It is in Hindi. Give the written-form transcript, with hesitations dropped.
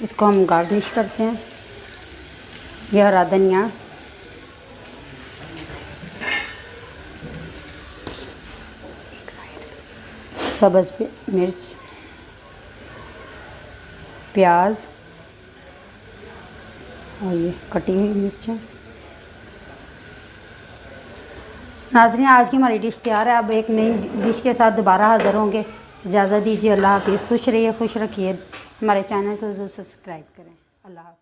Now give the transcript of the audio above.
इसको हम गार्निश करते हैं। यह हरा धनिया, सब्ज़ मिर्च, प्याज और ये कटी हुई मिर्चें। नाज़रीन, आज की हमारी डिश तैयार है। अब एक नई डिश के साथ दोबारा हाज़िर होंगे। इजाज़त दीजिए। अल्लाह हाफ़िज़। खुश रहिए, खुश रखिए। हमारे चैनल को ज़रूर सब्सक्राइब करें। अल्लाह हाफ़िज़।